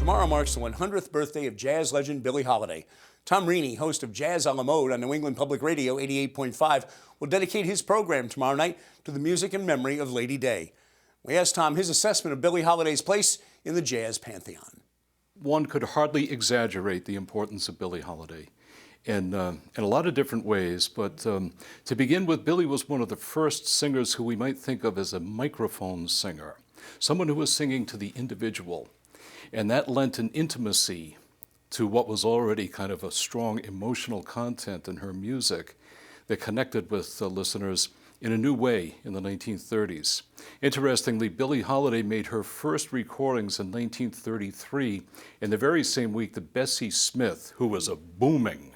Tomorrow marks the 100th birthday of jazz legend Billie Holiday. Tom Reney, host of Jazz a la Mode on New England Public Radio 88.5, will dedicate his program tomorrow night to the music and memory of Lady Day. We asked Tom his assessment of Billie Holiday's place in the jazz pantheon. One could hardly exaggerate the importance of Billie Holiday in a lot of different ways, but to begin with, Billie was one of the first singers who we might think of as a microphone singer, someone who was singing to the individual, and that lent an intimacy to what was already kind of a strong emotional content in her music that connected with listeners in a new way in the 1930s. Interestingly, Billie Holiday made her first recordings in 1933, in the very same week that Bessie Smith, who was a booming,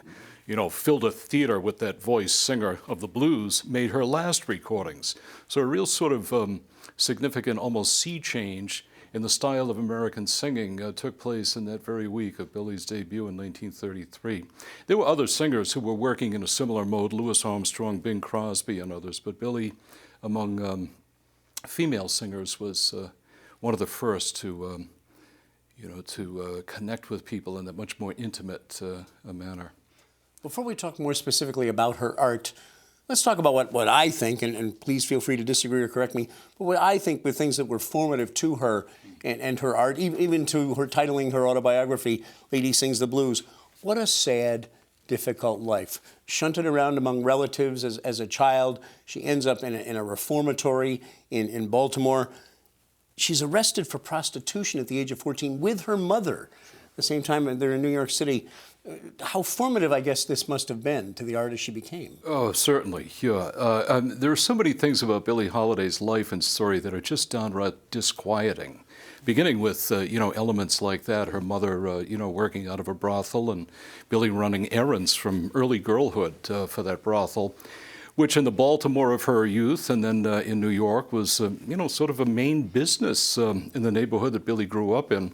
filled a theater with that voice singer of the blues, made her last recordings. So a real sort of significant, almost sea change in the style of American singing took place in that very week of Billie's debut in 1933. There were other singers who were working in a similar mode, Louis Armstrong, Bing Crosby, and others, but Billie, among female singers, was one of the first to connect with people in a much more intimate manner. Before we talk more specifically about her art, let's talk about what I think, and please feel free to disagree or correct me, but what I think were things that were formative to her and her art, even to her titling her autobiography, Lady Sings the Blues. What a sad, difficult life. Shunted around among relatives as a child. She ends up in a reformatory in Baltimore. She's arrested for prostitution at the age of 14 with her mother. At the same time, they're in New York City. How formative, I guess, this must have been to the artist she became. Oh, certainly, yeah. There are so many things about Billie Holiday's life and story that are just downright disquieting. Beginning with, elements like that, her mother, working out of a brothel, and Billie running errands from early girlhood for that brothel, which in the Baltimore of her youth and then in New York was, sort of a main business in the neighborhood that Billie grew up in.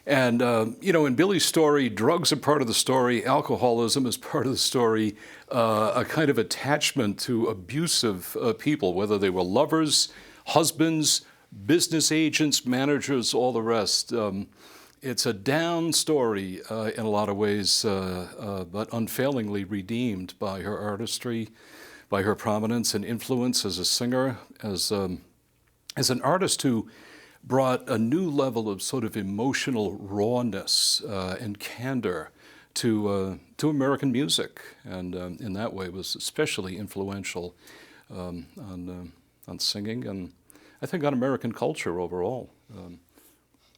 And, in Billie's story, drugs are part of the story, alcoholism is part of the story, a kind of attachment to abusive people, whether they were lovers, husbands, business agents, managers, all the rest. It's a down story in a lot of ways, but unfailingly redeemed by her artistry, by her prominence and influence as a singer, as an artist who brought a new level of sort of emotional rawness and candor to American music, and in that way was especially influential on singing and I think on American culture overall.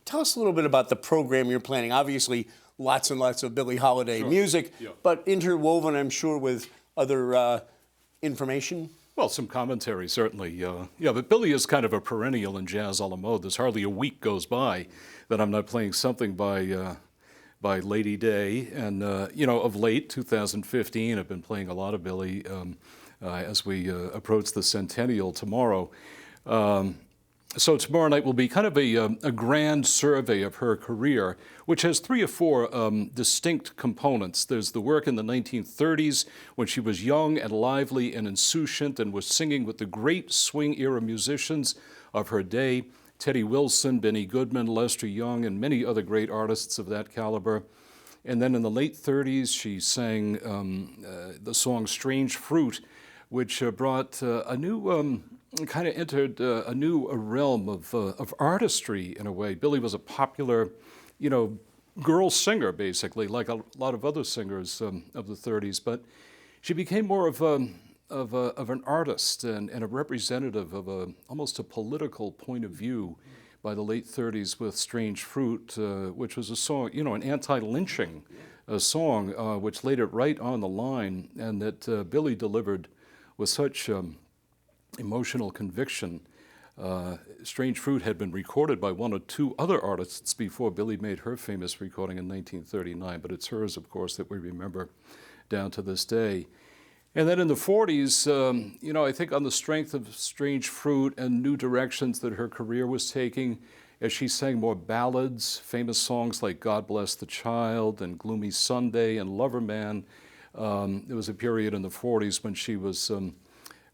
Tell us a little bit about the program you're planning. Obviously, lots and lots of Billie Holiday music, but interwoven, I'm sure, with other information. Well, some commentary, certainly. But Billie is kind of a perennial in jazz a la mode. There's hardly a week goes by that I'm not playing something by Lady Day. And, of late, 2015, I've been playing a lot of Billie as we approach the centennial tomorrow. So tomorrow night will be kind of a grand survey of her career, which has 3 or 4 distinct components. There's the work in the 1930s when she was young and lively and insouciant and was singing with the great swing-era musicians of her day, Teddy Wilson, Benny Goodman, Lester Young, and many other great artists of that caliber. And then in the late 30s, she sang the song Strange Fruit, which brought a new... kind of entered a new realm of artistry in a way. Billie was a popular, girl singer basically, like a lot of other singers of the 30s. But she became more of an artist and a representative of almost a political point of view by the late 30s with Strange Fruit, which was a song, an anti-lynching song, which laid it right on the line, and that Billie delivered with such emotional conviction. Strange Fruit had been recorded by 1 or 2 other artists before Billie made her famous recording in 1939, but it's hers, of course, that we remember down to this day. And then in the 40s, I think on the strength of Strange Fruit and new directions that her career was taking, as she sang more ballads, famous songs like God Bless the Child and Gloomy Sunday and Lover Man, there was a period in the 40s when she was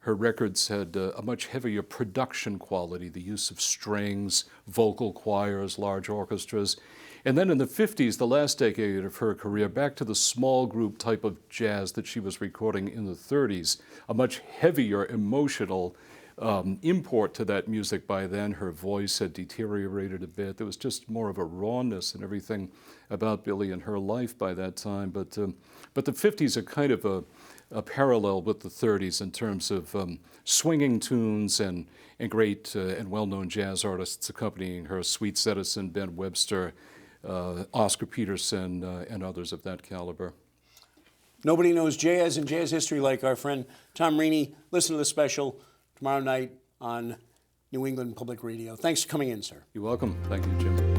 her records had a much heavier production quality, the use of strings, vocal choirs, large orchestras. And then in the 50s, the last decade of her career, back to the small group type of jazz that she was recording in the 30s, a much heavier emotional import to that music by then. Her voice had deteriorated a bit. There was just more of a rawness and everything about Billie and her life by that time. But the 50s are kind of a parallel with the 30s in terms of swinging tunes and great and well-known jazz artists accompanying her, Sweet Edison, Ben Webster, Oscar Peterson, and others of that caliber. Nobody knows jazz and jazz history like our friend Tom Reney. Listen to the special tomorrow night on New England Public Radio. Thanks for coming in, sir. You're welcome. Thank you, Jim.